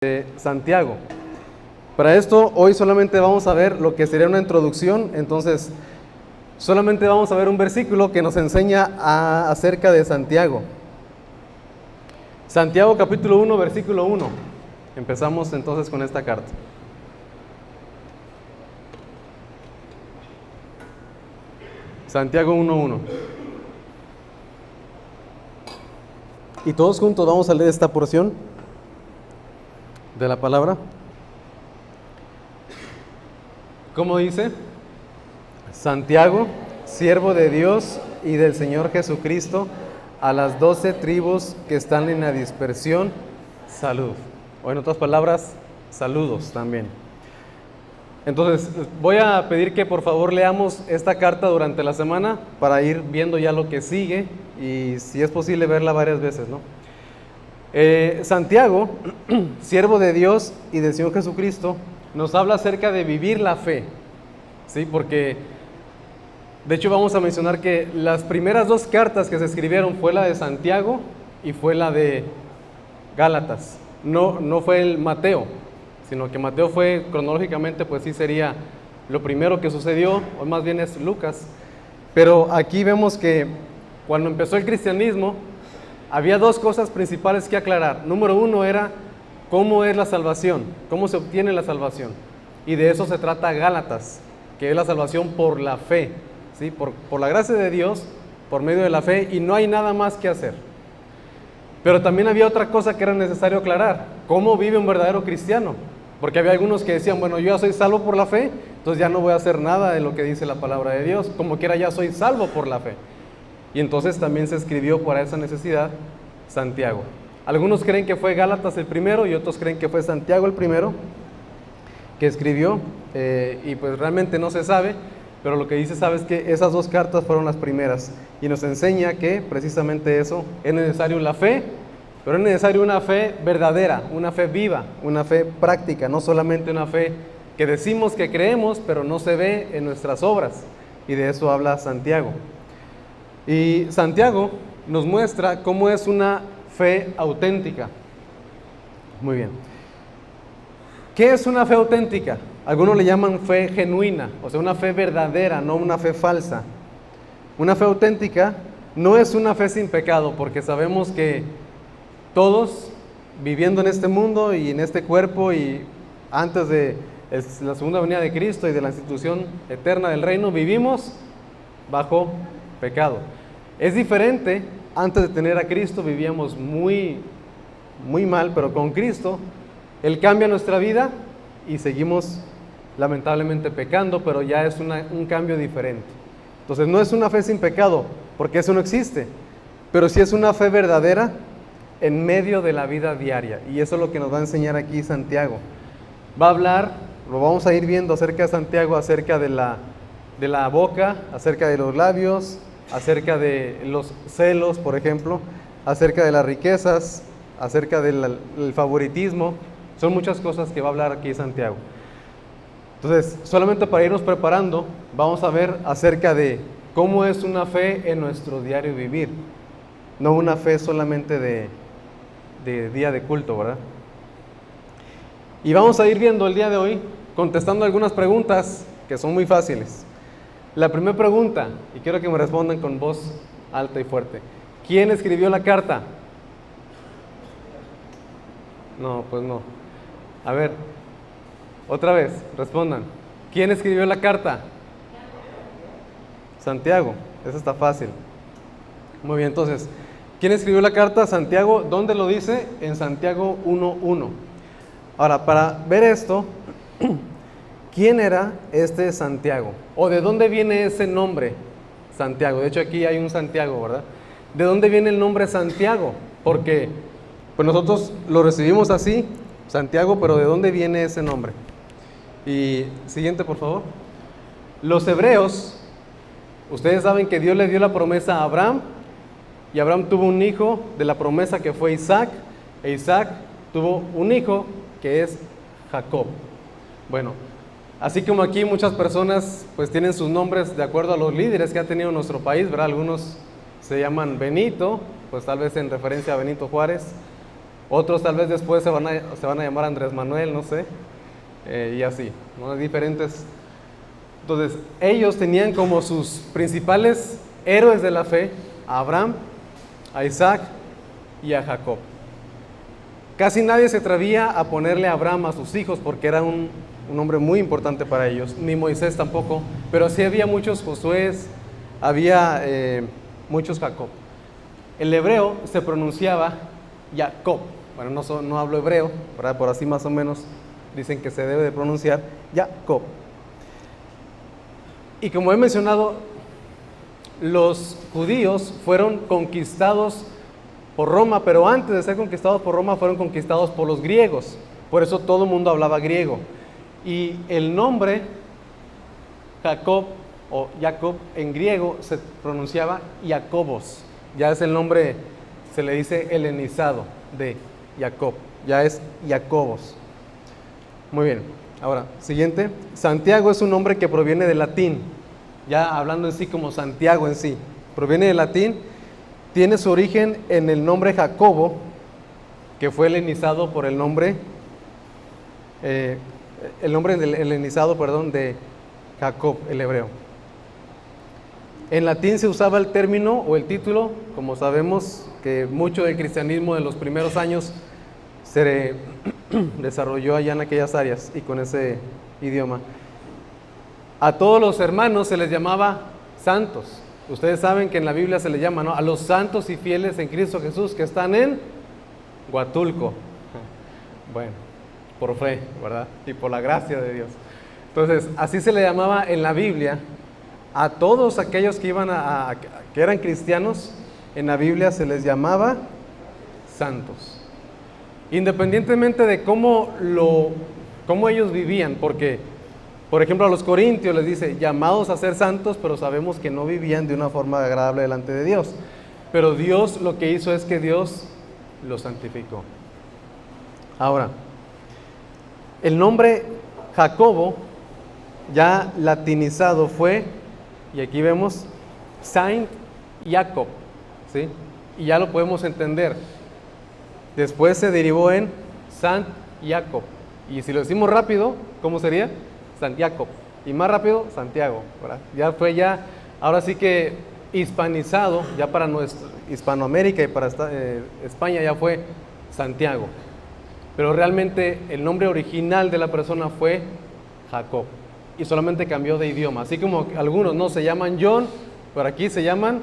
de Santiago. Para esto, hoy solamente vamos a ver lo que sería una introducción. Entonces, solamente vamos a ver un versículo que nos enseña acerca de Santiago. Santiago capítulo 1, versículo 1. Empezamos entonces con esta carta. Santiago 1:1. Y todos juntos vamos a leer esta porción de la palabra. ¿Cómo dice? Santiago, siervo de Dios y del Señor Jesucristo, a las 12 tribus que están en la dispersión, salud. O en otras palabras, saludos también. Entonces, voy a pedir que por favor leamos esta carta durante la semana para ir viendo ya lo que sigue y si es posible verla varias veces, ¿no? Santiago, siervo de Dios y del Señor Jesucristo, nos habla acerca de vivir la fe, ¿sí? Porque, de hecho, vamos a mencionar que las primeras dos cartas que se escribieron fue la de Santiago y fue la de Gálatas. No fue el Mateo, sino que Mateo fue cronológicamente, pues sí sería lo primero que sucedió, o más bien es Lucas. Pero aquí vemos que cuando empezó el cristianismo, había dos cosas principales que aclarar. Número uno era cómo es la salvación, cómo se obtiene la salvación. Y de eso se trata Gálatas, que es la salvación por la fe, ¿sí? Por la gracia de Dios, por medio de la fe, y no hay nada más que hacer. Pero también había otra cosa que era necesario aclarar: cómo vive un verdadero cristiano. Porque había algunos que decían, bueno, yo ya soy salvo por la fe, entonces ya no voy a hacer nada de lo que dice la palabra de Dios, como quiera ya soy salvo por la fe. Y entonces también se escribió para esa necesidad Santiago. Algunos creen que fue Gálatas el primero y otros creen que fue Santiago el primero que escribió, y pues realmente no se sabe, pero lo que dice sabe es que esas dos cartas fueron las primeras y nos enseña que precisamente eso, es necesario la fe, pero es necesario una fe verdadera, una fe viva, una fe práctica, no solamente una fe que decimos que creemos, pero no se ve en nuestras obras, y de eso habla Santiago. Y Santiago nos muestra cómo es una fe auténtica. Muy bien. ¿Qué es una fe auténtica? Algunos le llaman fe genuina, o sea, una fe verdadera, no una fe falsa. Una fe auténtica no es una fe sin pecado, porque sabemos que todos, viviendo en este mundo y en este cuerpo y antes de la segunda venida de Cristo y de la institución eterna del reino, vivimos bajo pecado. Es diferente. Antes de tener a Cristo vivíamos muy mal, pero con Cristo Él cambia nuestra vida y seguimos lamentablemente pecando, pero ya es un cambio diferente. Entonces no es una fe sin pecado, porque eso no existe, pero sí es una fe verdadera en medio de la vida diaria, y eso es lo que nos va a enseñar aquí Santiago. Va a hablar, lo vamos a ir viendo acerca de Santiago, acerca de la boca, acerca de los labios, acerca de los celos, por ejemplo, acerca de las riquezas, acerca del favoritismo. Son muchas cosas que va a hablar aquí Santiago. Entonces, solamente para irnos preparando, vamos a ver acerca de cómo es una fe en nuestro diario vivir, no una fe solamente de día de culto, ¿verdad? Y vamos a ir viendo el día de hoy, contestando algunas preguntas que son muy fáciles. La primera pregunta, y quiero que me respondan con voz alta y fuerte: ¿quién escribió la carta? No, pues no. A ver, otra vez, respondan. ¿Quién escribió la carta? Santiago. Eso está fácil. Muy bien, entonces, ¿quién escribió la carta? Santiago. ¿Dónde lo dice? En Santiago 1:1. Ahora, para ver esto, ¿quién era este Santiago? ¿O de dónde viene ese nombre, Santiago? De hecho, aquí hay un Santiago, ¿verdad? ¿De dónde viene el nombre Santiago? Porque pues nosotros lo recibimos así, Santiago, pero ¿de dónde viene ese nombre? Y siguiente, por favor. Los hebreos, ustedes saben que Dios le dio la promesa a Abraham, y Abraham tuvo un hijo de la promesa que fue Isaac, e Isaac tuvo un hijo que es Jacob. Bueno, así como aquí muchas personas pues tienen sus nombres de acuerdo a los líderes que ha tenido nuestro país, ¿verdad? Algunos se llaman Benito, pues tal vez en referencia a Benito Juárez. Otros tal vez después se van a llamar Andrés Manuel, no sé, y así, ¿no? Diferentes. Entonces, ellos tenían como sus principales héroes de la fe a Abraham, a Isaac y a Jacob. Casi nadie se atrevía a ponerle a Abraham a sus hijos porque era un hombre muy importante para ellos, ni Moisés tampoco, pero sí había muchos Josué, había muchos Jacob. El hebreo se pronunciaba Jacob. Bueno, no hablo hebreo, ¿verdad? Por así más o menos dicen que se debe de pronunciar Jacob. Y como he mencionado, los judíos fueron conquistados por Roma, pero antes de ser conquistados por Roma fueron conquistados por los griegos. Por eso todo el mundo hablaba griego. Y el nombre Jacob o Jacob en griego se pronunciaba Jacobos. Ya es el nombre, se le dice helenizado de Jacob. Ya es Jacobos. Muy bien. Ahora, siguiente. Santiago es un nombre que proviene del latín. Ya hablando en sí como Santiago en sí. Proviene del latín. Tiene su origen en el nombre Jacobo, que fue helenizado por el nombre helenizado, de Jacob, el hebreo. En latín se usaba el término o el título, como sabemos que mucho del cristianismo de los primeros años se desarrolló allá en aquellas áreas y con ese idioma. A todos los hermanos se les llamaba santos. Ustedes saben que en la Biblia se le llama, ¿no?, a los santos y fieles en Cristo Jesús que están en Huatulco. Bueno, por fe, ¿verdad? Y por la gracia de Dios. Entonces, así se le llamaba en la Biblia a todos aquellos que que eran cristianos. En la Biblia se les llamaba santos. Independientemente de cómo ellos vivían, porque, por ejemplo, a los corintios les dice, llamados a ser santos, pero sabemos que no vivían de una forma agradable delante de Dios. Pero Dios lo que hizo es que Dios los santificó. Ahora, el nombre Jacobo, ya latinizado, fue, y aquí vemos, Saint Jacob, ¿sí? Y ya lo podemos entender. Después se derivó en Sant Jacob. Y si lo decimos rápido, ¿cómo sería? Sant Jacob. Y más rápido, Santiago, ¿verdad? Ya fue ahora sí que hispanizado, ya para Hispanoamérica y para España ya fue Santiago. Pero realmente el nombre original de la persona fue Jacob. Y solamente cambió de idioma. Así como algunos no se llaman John, pero aquí se llaman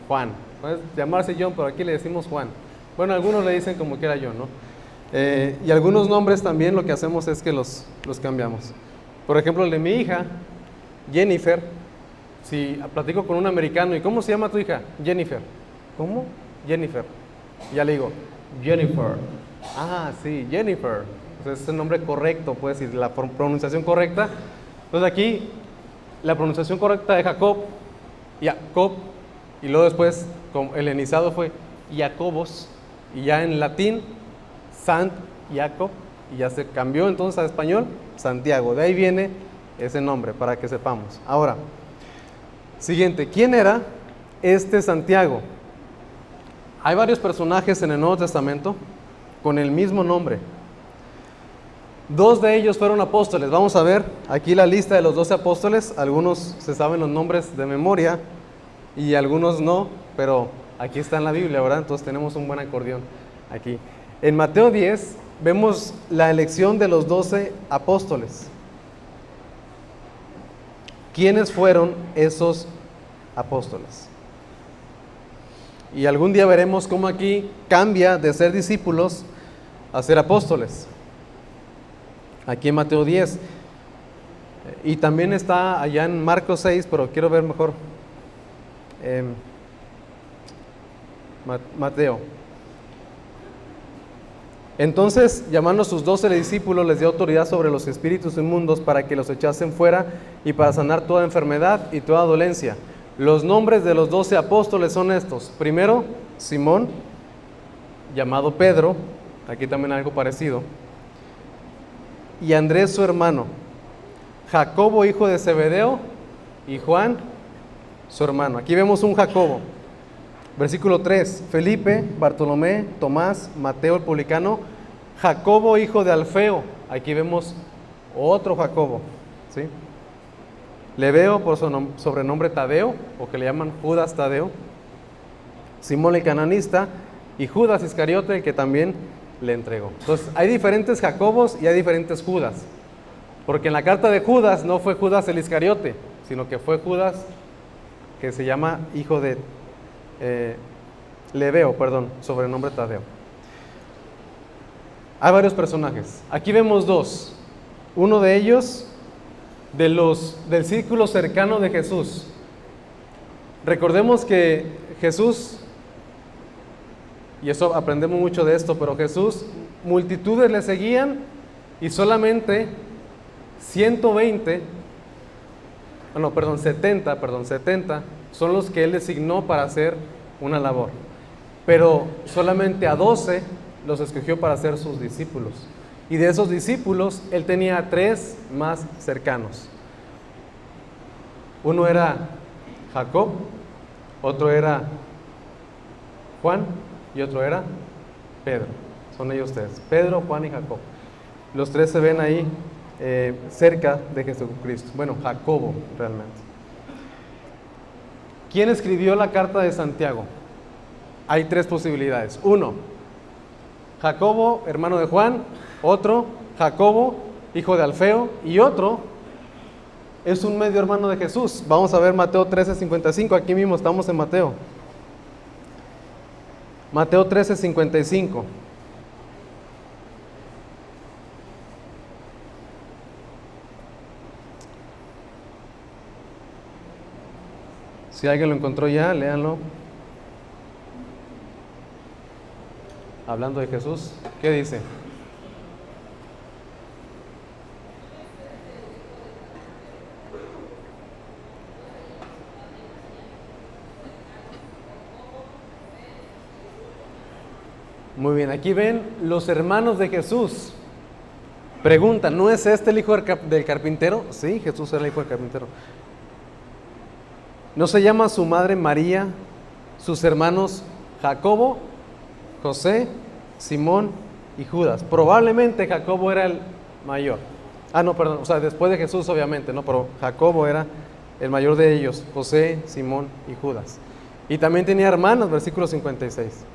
Juan. Puede llamarse John, pero aquí le decimos Juan. Bueno, algunos le dicen como quiera John, ¿no? Y algunos nombres también lo que hacemos es que los cambiamos. Por ejemplo, el de mi hija, Jennifer. Si platico con un americano, ¿y cómo se llama tu hija? Jennifer. ¿Cómo? Jennifer. Ya le digo, Jennifer. Ah, sí, Jennifer. Entonces, es el nombre correcto, puedes decir, la pronunciación correcta. Entonces aquí, la pronunciación correcta de Jacob, Jacob, y luego después, como helenizado fue Jacobos, y ya en latín, Sant Jacob, y ya se cambió entonces a español, Santiago. De ahí viene ese nombre, para que sepamos. Ahora, siguiente, ¿quién era este Santiago? Hay varios personajes en el Nuevo Testamento con el mismo nombre. 2 de ellos fueron apóstoles. Vamos a ver aquí la lista de los 12 apóstoles. Algunos se saben los nombres de memoria y algunos no, pero aquí está en la Biblia, ¿verdad? Entonces tenemos un buen acordeón aquí. En Mateo 10 vemos la elección de los 12 apóstoles. ¿Quiénes fueron esos apóstoles? Y algún día veremos cómo aquí cambia de ser discípulos a ser apóstoles. Aquí en Mateo 10. Y también está allá en Marcos 6, pero quiero ver mejor Mateo. Entonces, llamando a sus 12 discípulos, les dio autoridad sobre los espíritus inmundos para que los echasen fuera y para sanar toda enfermedad y toda dolencia. Los nombres de los 12 apóstoles son estos. Primero, Simón, llamado Pedro, aquí también algo parecido, y Andrés su hermano, Jacobo hijo de Zebedeo y Juan su hermano. Aquí vemos un Jacobo. Versículo 3, Felipe, Bartolomé, Tomás, Mateo el publicano, Jacobo hijo de Alfeo. Aquí vemos otro Jacobo, ¿sí? Lebeo, por su sobrenombre Tadeo, o que le llaman Judas Tadeo, Simón el cananista y Judas Iscariote, el que también le entregó. Entonces, hay diferentes Jacobos y hay diferentes Judas, porque en la carta de Judas no fue Judas el Iscariote, sino que fue Judas, que se llama hijo de Lebeo, sobrenombre Tadeo. Hay varios personajes. Aquí vemos dos. Uno de ellos del círculo cercano de Jesús. Recordemos que Jesús, y eso aprendemos mucho de esto, pero Jesús, multitudes le seguían y solamente 70 son los que Él designó para hacer una labor. Pero solamente a 12 los escogió para ser sus discípulos. Y de esos discípulos, Él tenía a 3 más cercanos. Uno era Jacob, otro era Juan y otro era Pedro. Son ellos 3, Pedro, Juan y Jacob. Los 3 se ven ahí cerca de Jesucristo. Bueno, Jacobo realmente. ¿Quién escribió la carta de Santiago? Hay 3 posibilidades. Uno, Jacobo, hermano de Juan. Otro, Jacobo, hijo de Alfeo. Y otro, es un medio hermano de Jesús. Vamos a ver Mateo 13:55. Aquí mismo estamos en Mateo. Mateo 13:55. Si alguien lo encontró ya, léanlo. Hablando de Jesús, ¿qué dice? Muy bien, aquí ven los hermanos de Jesús. Preguntan, ¿no es este el hijo del carpintero? Sí, Jesús era el hijo del carpintero. ¿No se llama su madre María, sus hermanos Jacobo, José, Simón y Judas? Probablemente Jacobo era el mayor. Después de Jesús obviamente, ¿no? Pero Jacobo era el mayor de ellos, José, Simón y Judas. Y también tenía hermanos, versículo 56.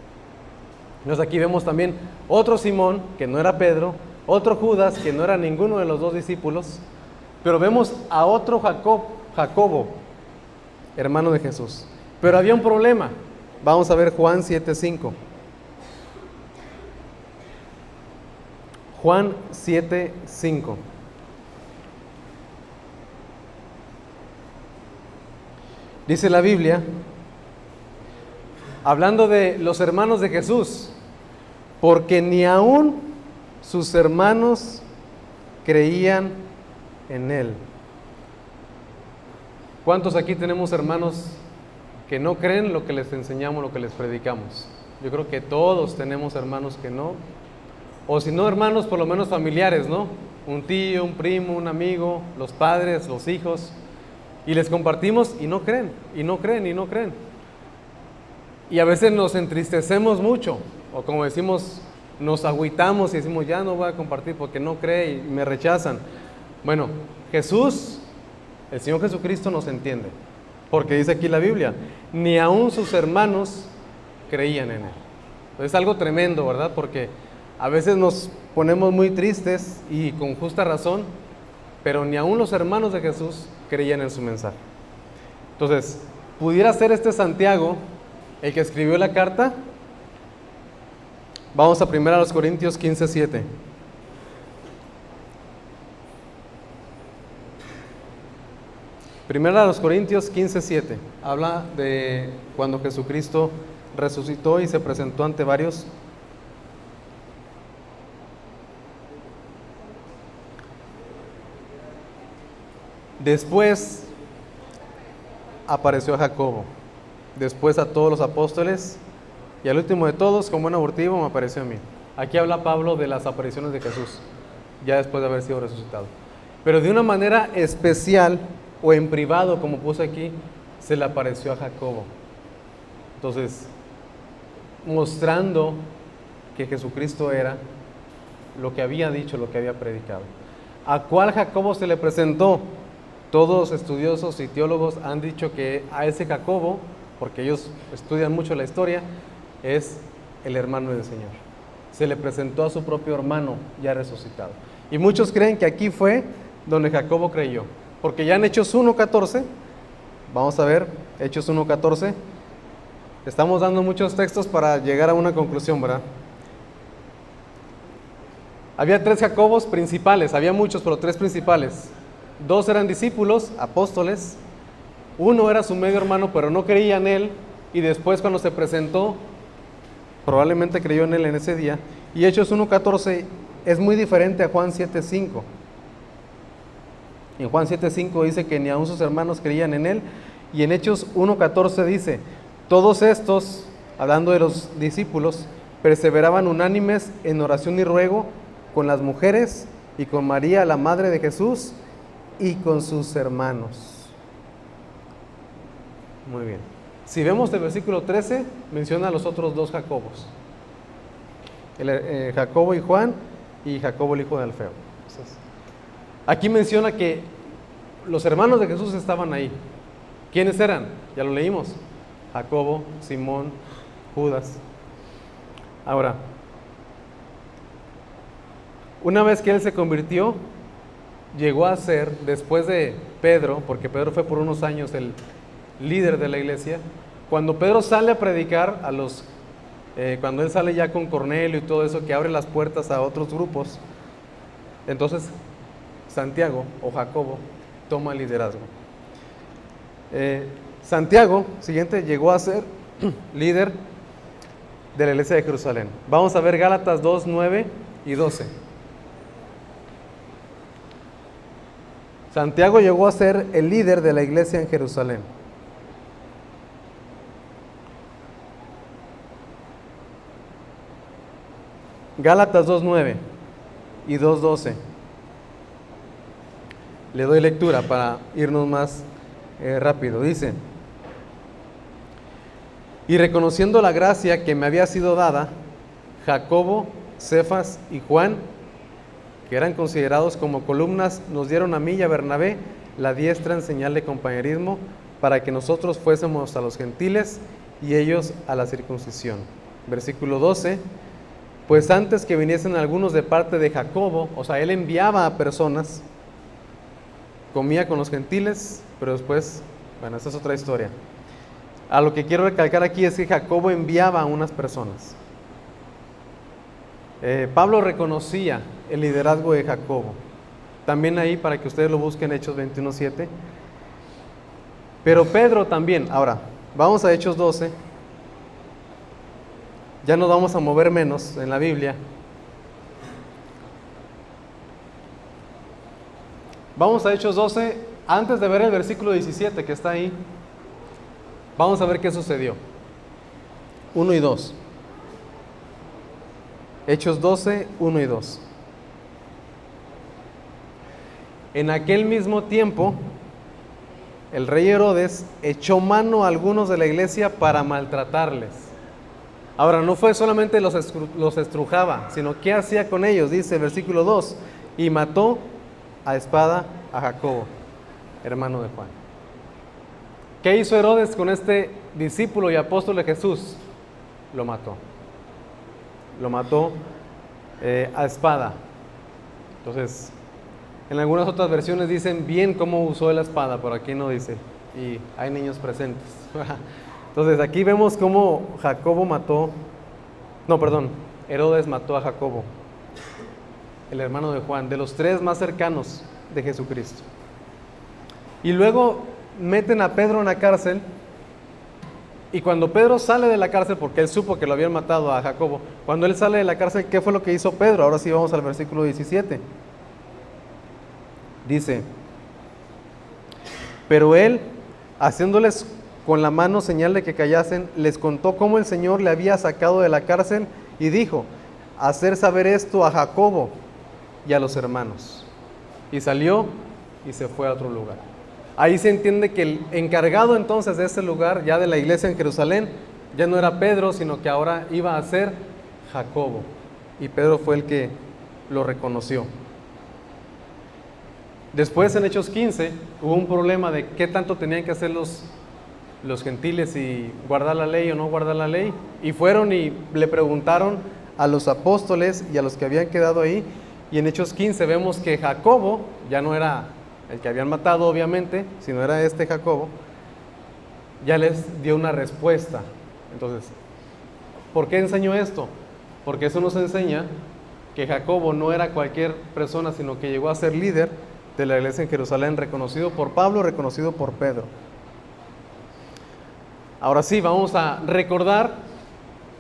Entonces aquí vemos también otro Simón, que no era Pedro, otro Judas, que no era ninguno de los 2 discípulos, pero vemos a otro Jacobo, hermano de Jesús. Pero había un problema. Vamos a ver Juan 7:5. Juan 7:5. Dice la Biblia, hablando de los hermanos de Jesús, porque ni aún sus hermanos creían en Él. ¿Cuántos aquí tenemos hermanos que no creen lo que les enseñamos, lo que les predicamos? Yo creo que todos tenemos hermanos que no, o si no hermanos, por lo menos familiares, ¿no? Un tío, un primo, un amigo, los padres, los hijos, y les compartimos y no creen, y no creen, y no creen. Y a veces nos entristecemos mucho, o como decimos, nos agüitamos y decimos, ya no voy a compartir porque no cree y me rechazan. Bueno, Jesús, el Señor Jesucristo nos entiende, porque dice aquí la Biblia, ni aún sus hermanos creían en Él. Es algo tremendo, ¿verdad? Porque a veces nos ponemos muy tristes y con justa razón, pero ni aún los hermanos de Jesús creían en su mensaje. Entonces, ¿pudiera ser este Santiago el que escribió la carta? Vamos a 1 Corintios 15:7. Primera a los Corintios 15:7 habla de cuando Jesucristo resucitó y se presentó ante varios. Después apareció a Jacobo, después a todos los apóstoles y al último de todos, como un abortivo, me apareció a mí. Aquí habla Pablo de las apariciones de Jesús, ya después de haber sido resucitado. Pero de una manera especial o en privado, como puse aquí, se le apareció a Jacobo. Entonces, mostrando que Jesucristo era lo que había dicho, lo que había predicado. ¿A cuál Jacobo se le presentó? Todos los estudiosos y teólogos han dicho que a ese Jacobo, porque ellos estudian mucho la historia, es el hermano del Señor. Se le presentó a su propio hermano ya resucitado. Y muchos creen que aquí fue donde Jacobo creyó, porque ya en Hechos 1:14, vamos a ver, Hechos 1:14, estamos dando muchos textos para llegar a una conclusión, ¿verdad? Había 3 Jacobos principales, había muchos, pero 3 principales. 2 eran discípulos, apóstoles. 1 era su medio hermano, pero no creía en él. Y después, cuando se presentó, probablemente creyó en él en ese día. Y Hechos 1:14 es muy diferente a Juan 7:5. En Juan 7:5 dice que ni aun sus hermanos creían en él. Y en Hechos 1:14 dice: todos estos, hablando de los discípulos, perseveraban unánimes en oración y ruego con las mujeres y con María, la madre de Jesús, y con sus hermanos. Muy bien. Si vemos el versículo 13, menciona a los otros 2 Jacobos. Jacobo y Juan, y Jacobo el hijo de Alfeo. Entonces, aquí menciona que los hermanos de Jesús estaban ahí. ¿Quiénes eran? Ya lo leímos. Jacobo, Simón, Judas. Ahora, una vez que él se convirtió, llegó a ser, después de Pedro, porque Pedro fue por unos años el líder de la iglesia, cuando Pedro sale a predicar cuando él sale ya con Cornelio y todo eso, que abre las puertas a otros grupos, entonces Santiago o Jacobo toma el liderazgo. Santiago, siguiente, llegó a ser líder de la iglesia de Jerusalén. Vamos a ver Gálatas 2, 9 y 12. Santiago llegó a ser el líder de la iglesia en Jerusalén. Gálatas 2:9 y 2:12. Le doy lectura para irnos más rápido. Dice: y reconociendo la gracia que me había sido dada, Jacobo, Cefas y Juan, que eran considerados como columnas, nos dieron a mí y a Bernabé la diestra en señal de compañerismo, para que nosotros fuésemos a los gentiles y ellos a la circuncisión. Versículo 12: pues antes que viniesen algunos de parte de Jacobo, o sea, él enviaba a personas, comía con los gentiles, pero después, bueno, esa es otra historia. A lo que quiero recalcar aquí es que Jacobo enviaba a unas personas. Pablo reconocía el liderazgo de Jacobo. También ahí, para que ustedes lo busquen, Hechos 21:7. Pero Pedro también. Ahora, vamos a Hechos 12. Ya nos vamos a mover menos en la Biblia. Vamos a Hechos 12. Antes de ver el versículo 17 que está ahí, vamos a ver qué sucedió. 1 y 2. Hechos 12, 1 y 2. En aquel mismo tiempo, el rey Herodes echó mano a algunos de la iglesia para maltratarles. Ahora, no fue solamente los estrujaba, sino ¿qué hacía con ellos? Dice versículo 2, y mató a espada a Jacobo, hermano de Juan. ¿Qué hizo Herodes con este discípulo y apóstol de Jesús? Lo mató. Lo mató a espada. Entonces, en algunas otras versiones dicen bien cómo usó la espada, por aquí no dice, y hay niños presentes. Entonces aquí vemos cómo Herodes mató a Jacobo, el hermano de Juan, de los 3 más cercanos de Jesucristo. Y luego meten a Pedro en la cárcel. Y cuando Pedro sale de la cárcel, porque él supo que lo habían matado a Jacobo, cuando él sale de la cárcel, ¿qué fue lo que hizo Pedro? Ahora sí vamos al versículo 17. Dice: pero él, haciéndoles con la mano señal de que callasen, les contó cómo el Señor le había sacado de la cárcel y dijo: hacer saber esto a Jacobo y a los hermanos. Y salió y se fue a otro lugar. Ahí se entiende que el encargado entonces de ese lugar, ya de la iglesia en Jerusalén, ya no era Pedro, sino que ahora iba a ser Jacobo. Y Pedro fue el que lo reconoció. Después en Hechos 15 hubo un problema de qué tanto tenían que hacer los gentiles y guardar la ley o no guardar la ley. Y fueron y le preguntaron a los apóstoles y a los que habían quedado ahí. Y en Hechos 15 vemos que Jacobo, ya no era el que habían matado obviamente, sino era este Jacobo, ya les dio una respuesta. Entonces, ¿por qué enseño esto? Porque eso nos enseña que Jacobo no era cualquier persona, sino que llegó a ser líder de la iglesia en Jerusalén, reconocido por Pablo, reconocido por Pedro. Ahora sí, vamos a recordar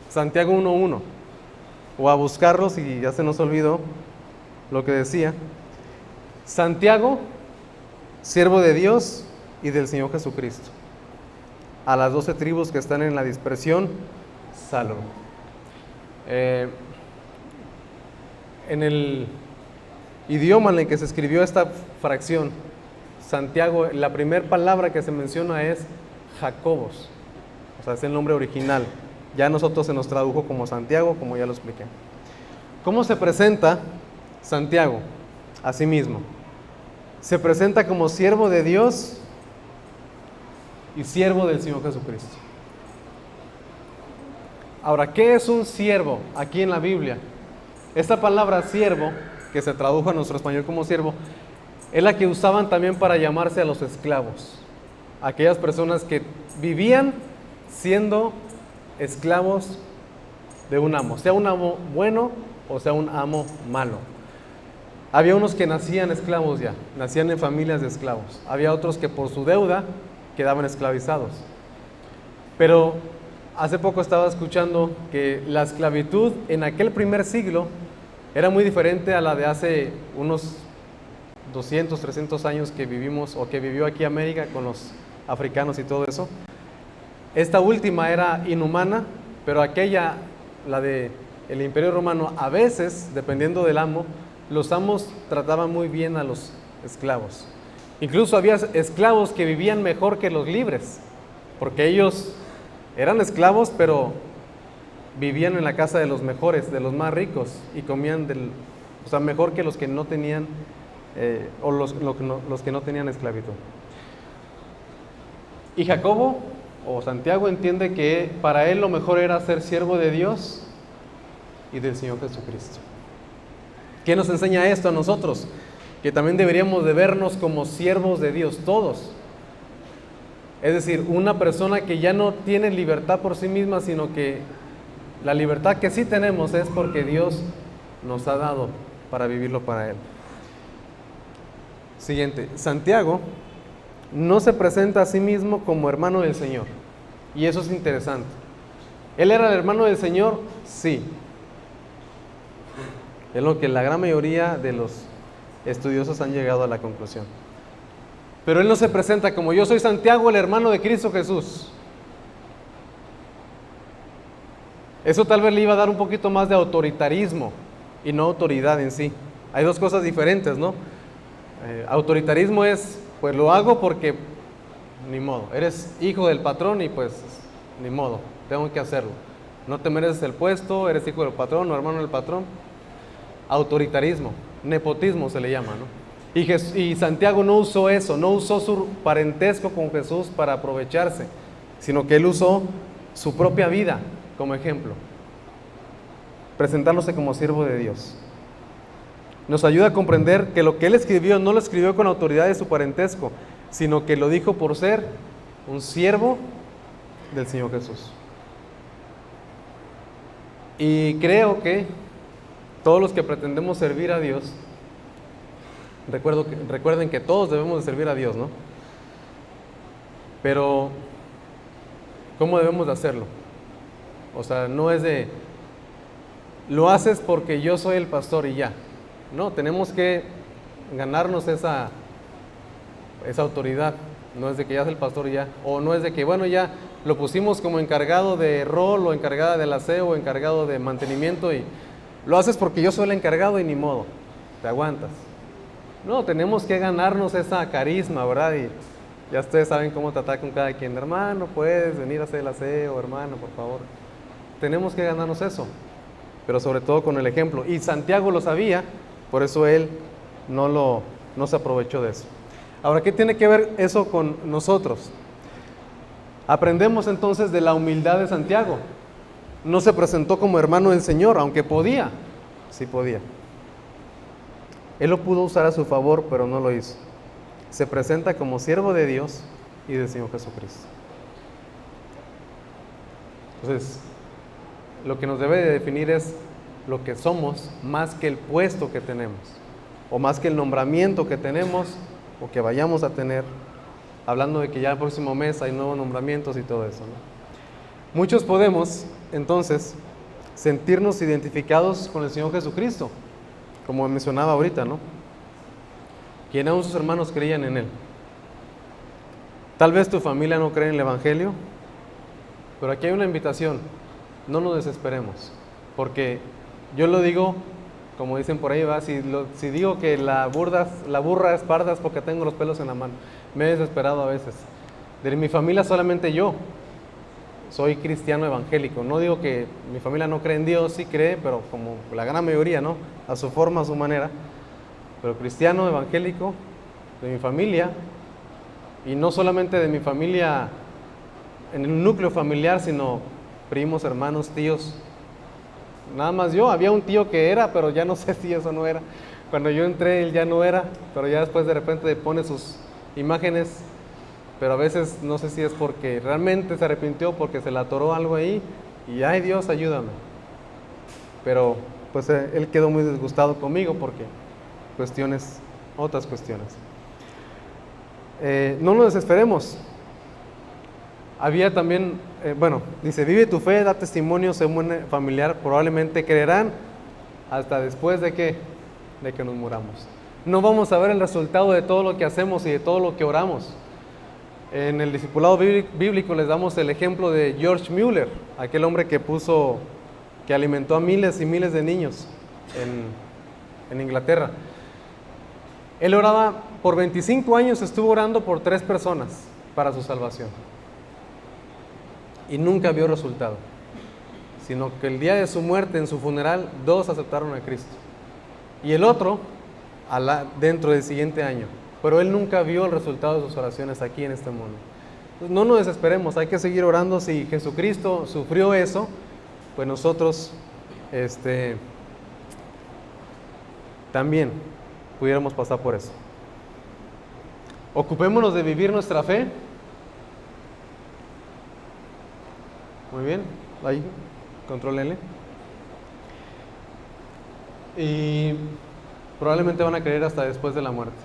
Santiago 1:1, o a buscarlo si ya se nos olvidó lo que decía. Santiago, siervo de Dios y del Señor Jesucristo, a las 12 tribus que están en la dispersión, salvo. En el idioma en el que se escribió esta fracción, Santiago, la primera palabra que se menciona es Jacobos, o sea, es el nombre original. Ya a nosotros se nos tradujo como Santiago, como ya lo expliqué. ¿Cómo se presenta Santiago a sí mismo? Se presenta como siervo de Dios y siervo del Señor Jesucristo. Ahora, ¿qué es un siervo aquí en la Biblia? Esta palabra siervo, que se tradujo a nuestro español como siervo, es la que usaban también para llamarse a los esclavos. Aquellas personas que vivían siendo esclavos de un amo, sea un amo bueno o sea un amo malo. Había unos que nacían esclavos ya, nacían en familias de esclavos. Había otros que por su deuda quedaban esclavizados. Pero hace poco estaba escuchando que la esclavitud en aquel primer siglo era muy diferente a la de hace unos 200, 300 años que vivimos o que vivió aquí América con los africanos y todo eso. Esta última era inhumana, pero aquella, la de el Imperio Romano, a veces, dependiendo del amo, los amos trataban muy bien a los esclavos. Incluso había esclavos que vivían mejor que los libres, porque ellos eran esclavos, pero vivían en la casa de los mejores, de los más ricos, y comían mejor que los que no tenían, los que no tenían esclavitud. Y Jacobo, o Santiago, entiende que para él lo mejor era ser siervo de Dios y del Señor Jesucristo. ¿Qué nos enseña esto a nosotros? Que también deberíamos de vernos como siervos de Dios, todos. Es decir, una persona que ya no tiene libertad por sí misma, sino que la libertad que sí tenemos es porque Dios nos ha dado para vivirlo para Él. Siguiente, Santiago no se presenta a sí mismo como hermano del Señor. Y eso es interesante. ¿Él era el hermano del Señor? Sí. Es lo que la gran mayoría de los estudiosos han llegado a la conclusión. Pero él no se presenta como yo soy Santiago, el hermano de Cristo Jesús. Eso tal vez le iba a dar un poquito más de autoritarismo y no autoridad en sí. Hay dos cosas diferentes, ¿no? Autoritarismo es, pues lo hago porque ni modo, eres hijo del patrón y pues ni modo, tengo que hacerlo. No te mereces el puesto, eres hijo del patrón o hermano del patrón. Autoritarismo, nepotismo se le llama, ¿no? Y Santiago no usó eso, no usó su parentesco con Jesús para aprovecharse, sino que él usó su propia vida como ejemplo, presentándose como siervo de Dios. Nos ayuda a comprender que lo que él escribió no lo escribió con autoridad de su parentesco, sino que lo dijo por ser un siervo del Señor Jesús. Y creo que todos los que pretendemos servir a Dios, recuerden que todos debemos de servir a Dios, ¿no? Pero, ¿cómo debemos de hacerlo? O sea, no es de, lo haces porque yo soy el pastor y ya. No, tenemos que ganarnos esa autoridad. No es de que ya es el pastor y ya. O no es de que, bueno, ya lo pusimos como encargado de rol o encargada del aseo o encargado de mantenimiento y lo haces porque yo soy el encargado y ni modo, te aguantas. No, tenemos que ganarnos esa carisma, ¿verdad? Ya ustedes saben cómo tratar con cada quien. Hermano, puedes venir a hacer el aseo, hermano, por favor. Tenemos que ganarnos eso, pero sobre todo con el ejemplo. Y Santiago lo sabía, por eso él no se aprovechó de eso. Ahora, ¿qué tiene que ver eso con nosotros? Aprendemos entonces de la humildad de Santiago. No se presentó como hermano del Señor, aunque podía. Sí podía. Él lo pudo usar a su favor, pero no lo hizo. Se presenta como siervo de Dios y del Señor Jesucristo. Entonces, lo que nos debe de definir es lo que somos, más que el puesto que tenemos, o más que el nombramiento que tenemos, o que vayamos a tener, hablando de que ya el próximo mes hay nuevos nombramientos y todo eso, ¿no? Muchos podemos, entonces, sentirnos identificados con el Señor Jesucristo, como mencionaba ahorita, ¿no? Quien aún sus hermanos creían en Él. Tal vez tu familia no cree en el Evangelio, pero aquí hay una invitación: no nos desesperemos, porque yo lo digo, como dicen por ahí, ¿va? Si digo que la burra es parda es porque tengo los pelos en la mano. Me he desesperado a veces. De mi familia solamente yo soy cristiano evangélico. No digo que mi familia no cree en Dios, sí cree, pero como la gran mayoría, ¿no? A su forma, a su manera. Pero cristiano evangélico de mi familia, y no solamente de mi familia en el núcleo familiar, sino primos, hermanos, tíos. Nada más yo, había un tío que era, pero ya no sé si eso no era. Cuando yo entré, él ya no era, pero ya después de repente pone sus imágenes, pero a veces no sé si es porque realmente se arrepintió, porque se le atoró algo ahí, y ay Dios, ayúdame. Pero pues él quedó muy disgustado conmigo porque otras cuestiones. No nos desesperemos. Había también, dice, vive tu fe, da testimonio, sé buen familiar, probablemente creerán hasta después de que nos muramos. No vamos a ver el resultado de todo lo que hacemos y de todo lo que oramos. En el discipulado bíblico les damos el ejemplo de George Mueller, aquel hombre que alimentó a miles y miles de niños en Inglaterra. Él oraba, por 25 años estuvo orando por 3 personas para su salvación. Y nunca vio resultado, sino que el día de su muerte, en su funeral, 2 aceptaron a Cristo. Y el otro, dentro del siguiente año. Pero él nunca vio el resultado de sus oraciones aquí en este mundo. Entonces, no nos desesperemos, hay que seguir orando. Si Jesucristo sufrió eso, pues nosotros también pudiéramos pasar por eso. Ocupémonos de vivir nuestra fe. Muy bien, ahí, control L. Y probablemente van a creer hasta después de la muerte.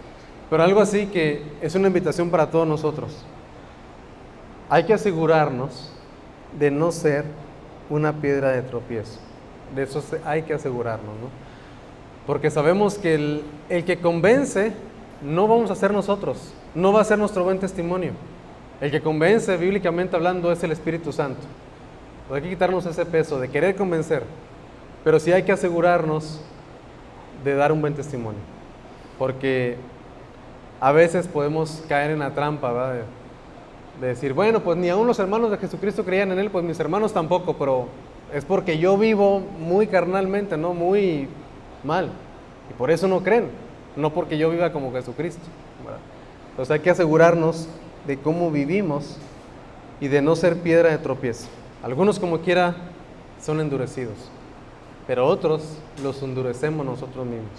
Pero algo así que es una invitación para todos nosotros. Hay que asegurarnos de no ser una piedra de tropiezo. De eso hay que asegurarnos, ¿no? Porque sabemos que el que convence no vamos a ser nosotros, no va a ser nuestro buen testimonio. El que convence, bíblicamente hablando, es el Espíritu Santo. Hay que quitarnos ese peso de querer convencer, pero sí hay que asegurarnos de dar un buen testimonio, porque a veces podemos caer en la trampa, ¿verdad? De decir, bueno, pues ni aún los hermanos de Jesucristo creían en Él, pues mis hermanos tampoco, pero es porque yo vivo muy carnalmente, ¿no? Muy mal, y por eso no creen, no porque yo viva como Jesucristo, ¿verdad? Entonces hay que asegurarnos de cómo vivimos y de no ser piedra de tropiezo. Algunos como quiera son endurecidos, pero otros los endurecemos nosotros mismos.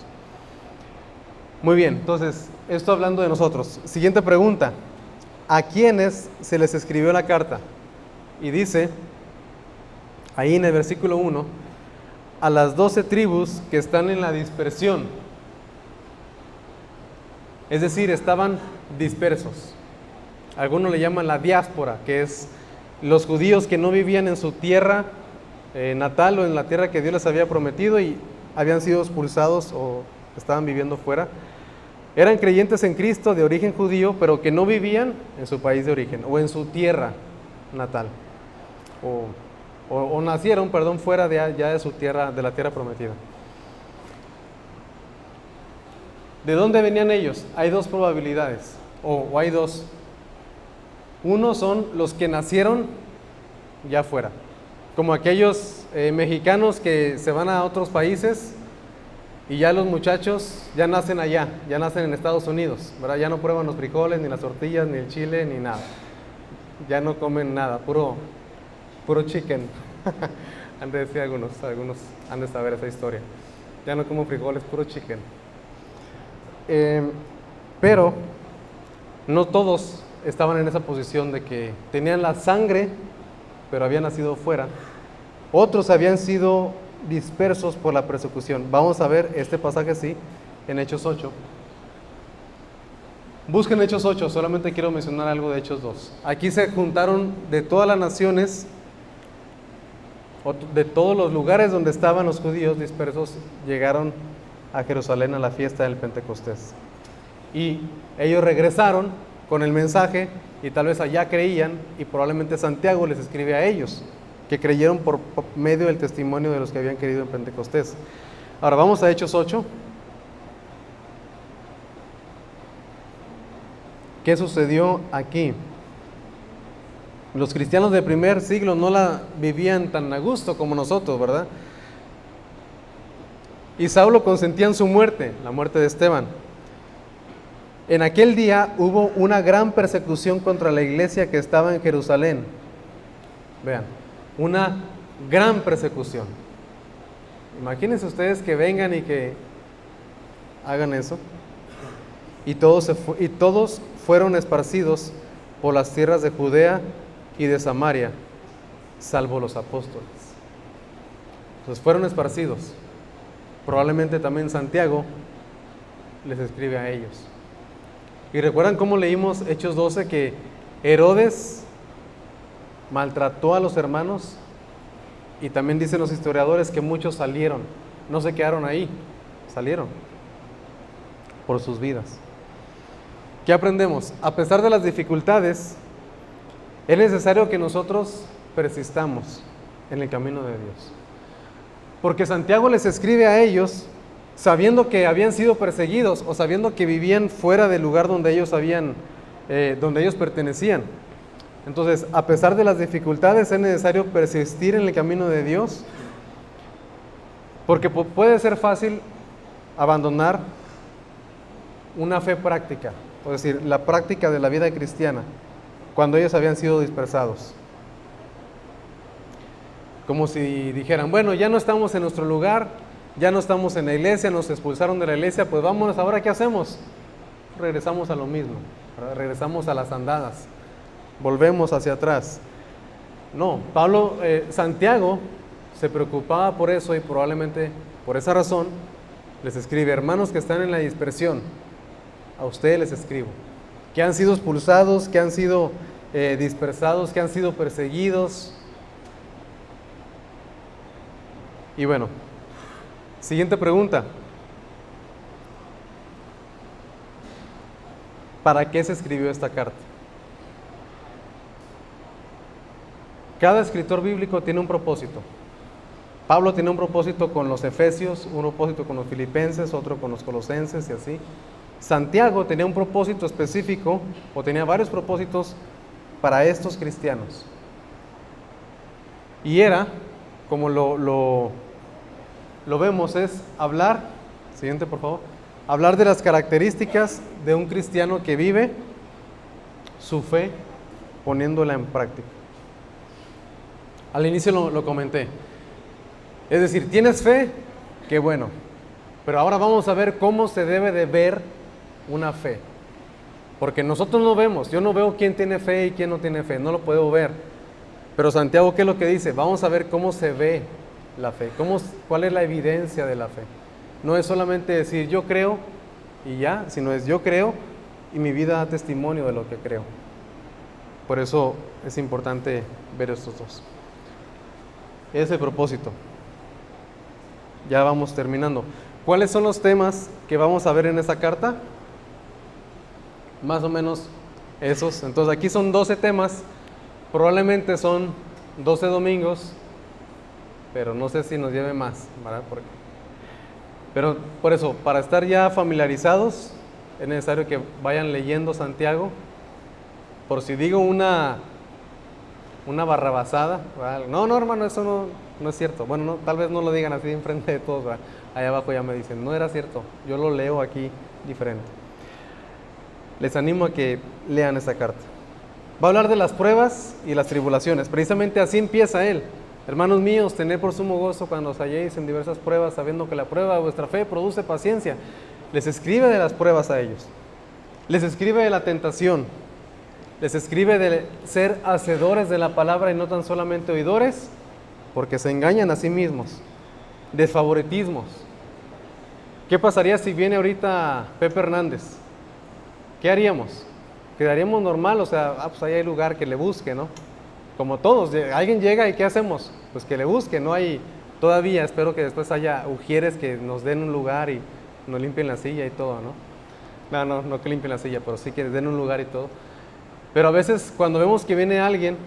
Muy bien, entonces, esto hablando de nosotros. Siguiente pregunta: ¿a quiénes se les escribió la carta? Y dice, ahí en el versículo 1, a las 12 tribus que están en la dispersión. Es decir, estaban dispersos. Algunos le llaman la diáspora, que es los judíos que no vivían en su tierra natal o en la tierra que Dios les había prometido y habían sido expulsados o estaban viviendo fuera. Eran creyentes en Cristo de origen judío, pero que no vivían en su país de origen o en su tierra natal. O nacieron, fuera de su tierra, de la tierra prometida. ¿De dónde venían ellos? Hay dos probabilidades, o hay dos Uno son los que nacieron ya afuera, como aquellos mexicanos que se van a otros países y ya los muchachos ya nacen allá, ya nacen en Estados Unidos, ¿verdad? Ya no prueban los frijoles, ni las tortillas, ni el chile, ni nada. Ya no comen nada, puro chicken. Han de decir algunos han de saber esa historia. Ya no como frijoles, puro chicken. Pero no todos estaban en esa posición de que tenían la sangre, pero habían nacido fuera. Otros habían sido dispersos por la persecución. Vamos a ver este pasaje así en Hechos 8. Busquen Hechos 8, solamente quiero mencionar algo de Hechos 2. Aquí se juntaron de todas las naciones, de todos los lugares donde estaban los judíos dispersos, llegaron a Jerusalén a la fiesta del Pentecostés. Y ellos regresaron con el mensaje y tal vez allá creían, y probablemente Santiago les escribe a ellos, que creyeron por medio del testimonio de los que habían creído en Pentecostés. Ahora vamos a Hechos 8. ¿Qué sucedió aquí? Los cristianos del primer siglo no la vivían tan a gusto como nosotros, ¿verdad? Y Saulo consentía en su muerte, la muerte de Esteban. En aquel día hubo una gran persecución contra la iglesia que estaba en Jerusalén. Vean, una gran persecución. Imagínense ustedes que vengan y que hagan eso. Y todos fueron esparcidos por las tierras de Judea y de Samaria, salvo los apóstoles. Entonces fueron esparcidos. Probablemente también Santiago les escribe a ellos. Y recuerdan cómo leímos Hechos 12, que Herodes maltrató a los hermanos, y también dicen los historiadores que muchos salieron, no se quedaron ahí, salieron por sus vidas. ¿Qué aprendemos? A pesar de las dificultades, es necesario que nosotros persistamos en el camino de Dios. Porque Santiago les escribe a ellos sabiendo que habían sido perseguidos o sabiendo que vivían fuera del lugar donde ellos pertenecían. Entonces, a pesar de las dificultades, es necesario persistir en el camino de Dios, porque puede ser fácil abandonar una fe práctica, es decir, la práctica de la vida cristiana, cuando ellos habían sido dispersados. Como si dijeran, bueno, ya no estamos en nuestro lugar, ya no estamos en la iglesia, nos expulsaron de la iglesia, pues vámonos, ahora ¿qué hacemos? Regresamos a lo mismo, ¿verdad? Regresamos a las andadas, volvemos hacia atrás. No, Santiago se preocupaba por eso, y probablemente por esa razón les escribe: hermanos que están en la dispersión, a ustedes les escribo, que han sido expulsados, que han sido dispersados, que han sido perseguidos. Y bueno, siguiente pregunta: ¿para qué se escribió esta carta? Cada escritor bíblico tiene un propósito. Pablo tiene un propósito con los efesios, un propósito con los filipenses, otro con los colosenses y así. Santiago tenía un propósito específico, o tenía varios propósitos para estos cristianos. Y era, como lo vemos, es hablar, siguiente por favor, hablar de las características de un cristiano que vive su fe poniéndola en práctica. Al inicio lo comenté. Es decir, ¿tienes fe? Qué bueno. Pero ahora vamos a ver cómo se debe de ver una fe. Porque nosotros no vemos. Yo no veo quién tiene fe y quién no tiene fe. No lo puedo ver. Pero Santiago, ¿qué es lo que dice? Vamos a ver cómo se ve la fe. ¿Cuál es la evidencia de la fe? No es solamente decir yo creo y ya, sino es yo creo y mi vida da testimonio de lo que creo. Por eso es importante ver estos dos. Ese es el propósito. Ya vamos terminando. ¿Cuáles son los temas que vamos a ver en esta carta? Más o menos esos. Entonces aquí son 12 temas. Probablemente son 12 domingos, pero no sé si nos lleve más, ¿verdad? Pero por eso, para estar ya familiarizados, es necesario que vayan leyendo Santiago Por si digo una barrabasada, ¿verdad? No, hermano, eso no es cierto. Bueno, no, tal vez no lo digan así enfrente de todos, ¿verdad? Allá abajo ya me dicen, no era cierto, yo lo leo aquí diferente. Les animo a que lean esa carta. Va a hablar de las pruebas y las tribulaciones. Precisamente así empieza él. Hermanos míos, tened por sumo gozo cuando os halléis en diversas pruebas, sabiendo que la prueba de vuestra fe produce paciencia. Les escribe de las pruebas a ellos. Les escribe de la tentación. Les escribe de ser hacedores de la palabra y no tan solamente oidores, porque se engañan a sí mismos. Desfavoritismos. ¿Qué pasaría si viene ahorita Pepe Hernández? ¿Qué haríamos? Quedaríamos normal, o sea, pues ahí hay lugar que le busque, ¿no? Como todos, alguien llega y ¿qué hacemos? Pues que le busque, no hay, todavía espero que después haya ujieres que nos den un lugar y nos limpien la silla y todo, ¿no? No que limpien la silla, pero sí que den un lugar y todo. Pero a veces cuando vemos que viene alguien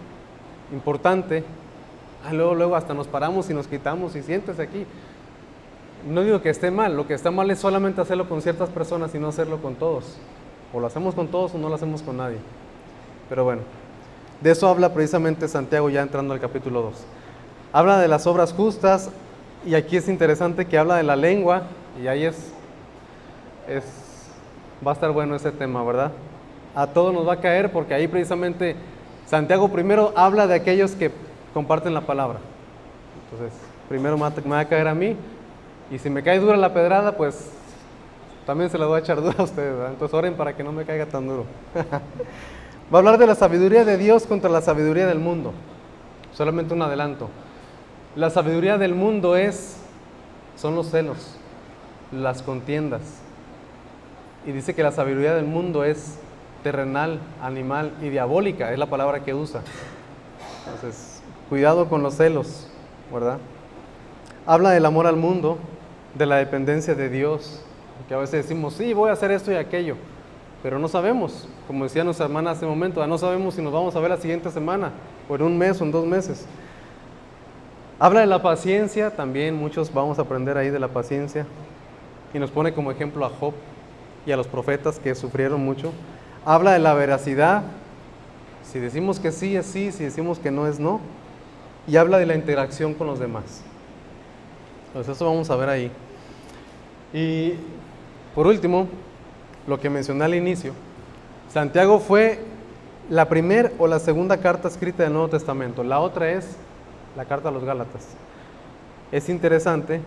importante, luego hasta nos paramos y nos quitamos y siéntese aquí. No digo que esté mal, lo que está mal es solamente hacerlo con ciertas personas y no hacerlo con todos. O lo hacemos con todos o no lo hacemos con nadie. Pero bueno, de eso habla precisamente Santiago ya entrando al capítulo 2. Habla de las obras justas y aquí es interesante que habla de la lengua y ahí va a estar bueno ese tema, ¿verdad? A todos nos va a caer porque ahí precisamente Santiago primero habla de aquellos que comparten la palabra. Entonces, primero me va a caer a mí y si me cae dura la pedrada, pues también se la voy a echar dura a ustedes, ¿verdad? Entonces oren para que no me caiga tan duro. Va a hablar de la sabiduría de Dios contra la sabiduría del mundo. Solamente un adelanto. La sabiduría del mundo son los celos, las contiendas. Y dice que la sabiduría del mundo es terrenal, animal y diabólica, es la palabra que usa. Entonces, cuidado con los celos, ¿verdad? Habla del amor al mundo, de la dependencia de Dios, que a veces decimos, sí, voy a hacer esto y aquello, pero no sabemos, como decía nuestra hermana hace un momento, no sabemos si nos vamos a ver la siguiente semana, o en un mes o en 2 meses. Habla de la paciencia, también muchos vamos a aprender ahí de la paciencia, y nos pone como ejemplo a Job y a los profetas que sufrieron mucho. Habla de la veracidad, si decimos que sí es sí, si decimos que no es no, y habla de la interacción con los demás. Entonces eso vamos a ver ahí. Y por último, lo que mencioné al inicio, Santiago fue la primera o la segunda carta escrita del Nuevo Testamento. La otra es la carta a los Gálatas. Es interesante,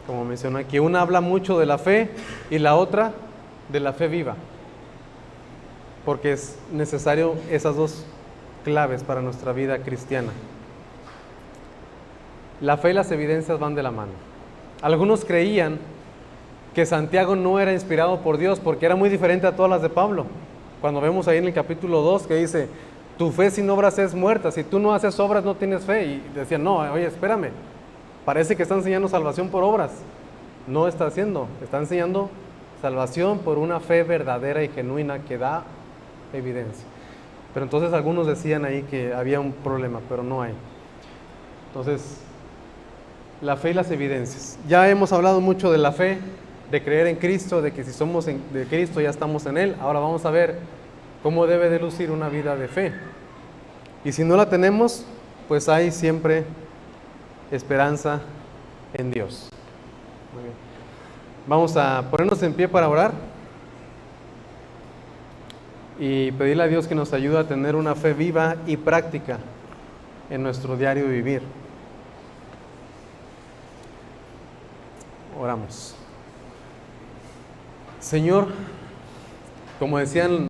como mencioné, que una habla mucho de la fe y la otra de la fe viva, porque es necesario esas dos claves para nuestra vida cristiana. La fe y las evidencias van de la mano. Algunos creían que Santiago no era inspirado por Dios porque era muy diferente a todas las de Pablo. Cuando vemos ahí en el capítulo 2 que dice, tu fe sin obras es muerta, si tú no haces obras no tienes fe. Y decían, no, oye, espérame, parece que está enseñando salvación por obras. No está haciendo, está enseñando salvación por una fe verdadera y genuina que da evidencia. Pero entonces algunos decían ahí que había un problema, pero no hay. Entonces, la fe y las evidencias. Ya hemos hablado mucho de la fe, de creer en Cristo, de que si somos de Cristo ya estamos en Él. Ahora vamos a ver cómo debe de lucir una vida de fe. Y si no la tenemos, pues hay siempre esperanza en Dios. Muy bien. Vamos a ponernos en pie para orar y pedirle a Dios que nos ayude a tener una fe viva y práctica en nuestro diario vivir. Oramos. Señor, como decían